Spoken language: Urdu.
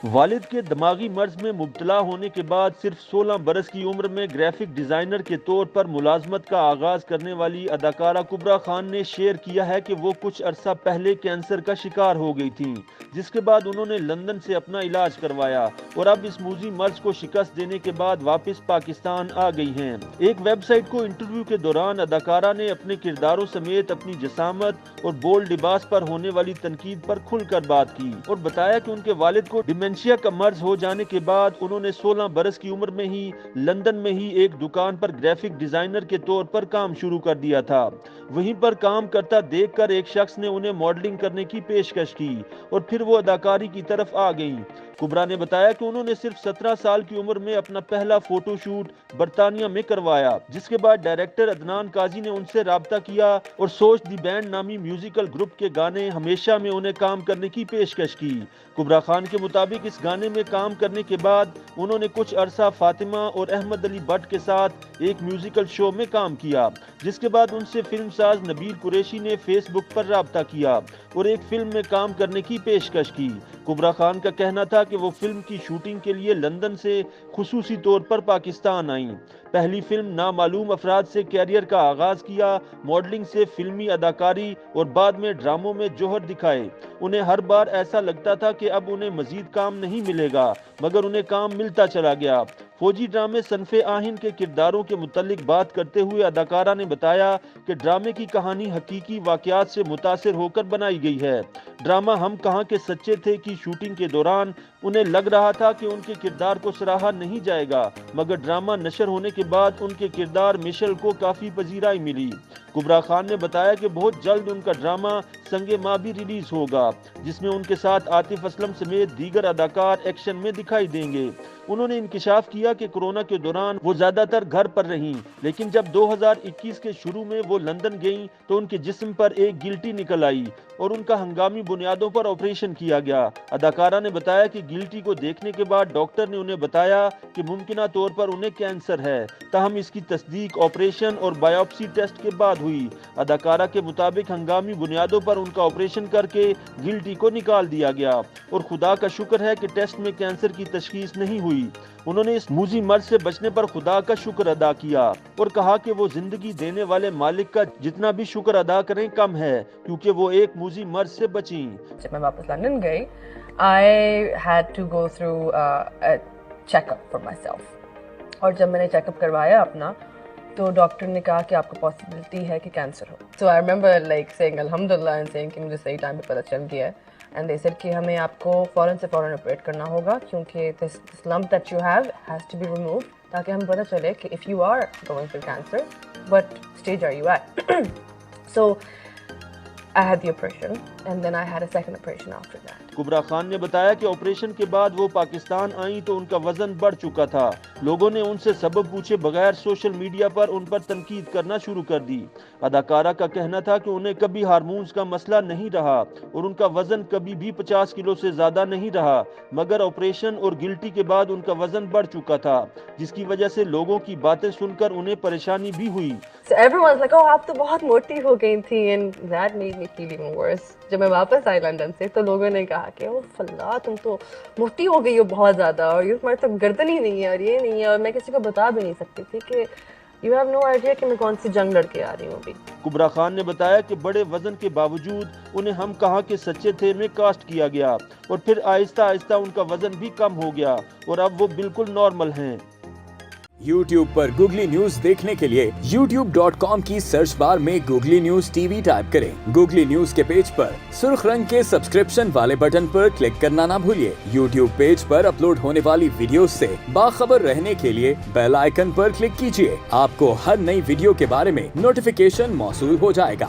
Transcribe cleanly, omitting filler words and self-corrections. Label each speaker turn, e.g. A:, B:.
A: والد کے دماغی مرض میں مبتلا ہونے کے بعد صرف 16 برس کی عمر میں گرافک ڈیزائنر کے طور پر ملازمت کا آغاز کرنے والی اداکارہ کبرا خان نے شیئر کیا ہے کہ وہ کچھ عرصہ پہلے کینسر کا شکار ہو گئی تھیں، جس کے بعد انہوں نے لندن سے اپنا علاج کروایا اور اب اس موذی مرض کو شکست دینے کے بعد واپس پاکستان آ گئی ہیں۔ ایک ویب سائٹ کو انٹرویو کے دوران اداکارہ نے اپنے کرداروں سمیت اپنی جسامت اور بولڈ لباس پر ہونے والی تنقید پر کھل کر بات کی اور بتایا کہ ان کے والد کو ڈیمنشیا کا مرض ہو جانے کے بعد انہوں نے 16 برس کی عمر میں ہی لندن میں ہی ایک دکان پر گرافک ڈیزائنر کے طور پر کام شروع کر دیا تھا۔ وہیں پر کام کرتا دیکھ کر ایک شخص نے انہیں ماڈلنگ کرنے کی پیشکش کی اور پھر وہ اداکاری کی طرف آ گئیں۔ کبرا نے بتایا کہ انہوں نے صرف 17 سال کی عمر میں اپنا پہلا فوٹو شوٹ برطانیہ میں کروایا، جس کے بعد ڈائریکٹر عدنان قاضی نے ان سے رابطہ کیا اور سوچ دی بینڈ نامی میوزیکل گروپ کے گانے ہمیشہ میں انہیں کام کرنے کی پیشکش کی۔ کبرا خان کے مطابق اس گانے میں کام کرنے کے بعد انہوں نے کچھ عرصہ فاطمہ اور احمد علی بٹ کے ساتھ ایک میوزیکل شو میں کام کیا، جس کے بعد ان سے فلم ساز نبیل قریشی نے فیس بک پر رابطہ کیا اور ایک فلم میں کام کرنے کی پیشکش کی۔ کبرا خان کا کہنا تھا کہ وہ فلم کی شوٹنگ کے لیے لندن سے خصوصی طور پر پاکستان آئیں۔ پہلی فلم نامعلوم افراد سے کیریئر کا آغاز کیا، ماڈلنگ سے فلمی اداکاری اور بعد میں ڈراموں میں جوہر دکھائے۔ انہیں ہر بار ایسا لگتا تھا کہ اب انہیں مزید کام نہیں ملے گا، مگر انہیں کام ملتا چلا گیا۔ فوجی ڈرامے صنف آہن کے کرداروں کے متعلق بات کرتے ہوئے اداکارہ نے بتایا کہ ڈرامے کی کہانی حقیقی واقعات سے متاثر ہو کر بنائی گئی ہے۔ ڈرامہ ہم کہاں کے سچے تھے کی شوٹنگ کے دوران انہیں لگ رہا تھا کہ ان کے کردار کو سراہا نہیں جائے گا، مگر ڈرامہ نشر ہونے کے بعد ان کے کردار مشل کو کافی پذیرائی ملی۔ کبرا خان نے بتایا کہ بہت جلد ان کا ڈرامہ سنگ ماں بھی ریلیز ہوگا، جس میں ان کے ساتھ عاطف اسلم سمیت دیگر اداکار ایکشن میں دکھائی دیں گے۔ انہوں نے انکشاف کیا کہ کورونا کے دوران وہ زیادہ تر گھر پر رہیں، لیکن جب 2021 کے شروع میں وہ لندن گئیں تو ان کے جسم پر ایک گلٹی نکل آئی اور ان کا ہنگامی بنیادوں پر آپریشن کیا گیا۔ اداکارہ نے بتایا کہ گلٹی کو دیکھنے کے بعد ڈاکٹر نے انہیں بتایا کہ ممکنہ طور پر انہیں کینسر ہے، تاہم اس کی تصدیق آپریشن اور بایوپسی ٹیسٹ کے بعد ہوئی۔ اداکارہ کے مطابق ہنگامی بنیادوں پر ان کا آپریشن کر کے گلٹی کو نکال دیا گیا اور خدا کا شکر ہے کہ ٹیسٹ میں کینسر کی تشخیص نہیں ہوئی۔ انہوں نے اس موذی مرض سے بچنے پر خدا کا شکر ادا کیا اور کہا کہ وہ زندگی دینے والے مالک کا جتنا بھی شکر ادا کریں کم ہے، کیونکہ وہ ایک موذی مرض سے بچیں۔
B: جب میں واپس لندن گئی I had to go through a check-up for myself اور جب میں نے چیک اپ کروایا اپنا تو ڈاکٹر نے کہا کہ آپ کو پاسبلٹی ہے کہ cancer who. So I remember like saying الحمدللہ and saying کہ مجھے صحیح ٹائم پہ پتہ چل گیا ہے and they said کہ ہمیں آپ کو فوراً سے فوراً آپریٹ کرنا ہوگا کیونکہ this lump that you have has to be removed تاکہ ہمیں پتہ چلے کہ if you are going through cancer what stage are you at so I had the operation and then I had a second operation after that.
A: کبرا خان نے بتایا کہ آپریشن کے بعد وہ پاکستان آئیں تو ان کا وزن بڑھ چکا تھا۔ لوگوں نے ان سے سبب پوچھے بغیر سوشل میڈیا پر ان پر تنقید کرنا شروع کر دی۔ اداکارہ کا کہنا تھا کہ انہیں کبھی ہارمونز کا مسئلہ نہیں رہا اور ان کا وزن کبھی بھی 50 کلو سے زیادہ نہیں رہا، مگر آپریشن اور گلٹی کے بعد ان کا وزن بڑھ چکا تھا، جس کی وجہ سے لوگوں کی باتیں سن کر انہیں پریشانی بھی ہوئی۔
B: So everyone's like, oh آپ تو بہت موٹی ہو گئی تھی and that made me feel even worse. جب میں واپس آئی لندن سے تو لوگوں نے کہا کہ او فلاں تم تو موٹی ہو گئی ہو بہت زیادہ اور یہ تمہارے تو گردن ہی نہیں ہے اور یہ نہیں ہے، اور میں کسی کو بتا بھی نہیں سکتی تھی کہ یو ہیو نو آئیڈیا کہ میں کون سی جنگ لڑ کے آ رہی ہوں ابھی۔
A: کبرا خان نے بتایا کہ بڑے وزن کے باوجود انہیں ہم کہاں کے سچے تھے میں کاسٹ کیا گیا اور پھر آہستہ آہستہ ان کا وزن بھی کم ہو گیا اور اب وہ بالکل نارمل ہیں۔
C: YouTube پر گوگلی نیوز دیکھنے کے لیے youtube.com کی سرچ بار میں googly news T V type کریں۔ گوگلی نیوز کے پیج پر سرخ رنگ کے سبسکرپشن والے بٹن پر کلک کرنا نہ بھولیے۔ YouTube پیج پر اپلوڈ ہونے والی ویڈیوز سے باخبر رہنے کے لیے بیل آئیکن پر کلک کیجیے۔ آپ کو ہر نئی ویڈیو کے بارے میں نوٹیفیکیشن موصول ہو جائے گا۔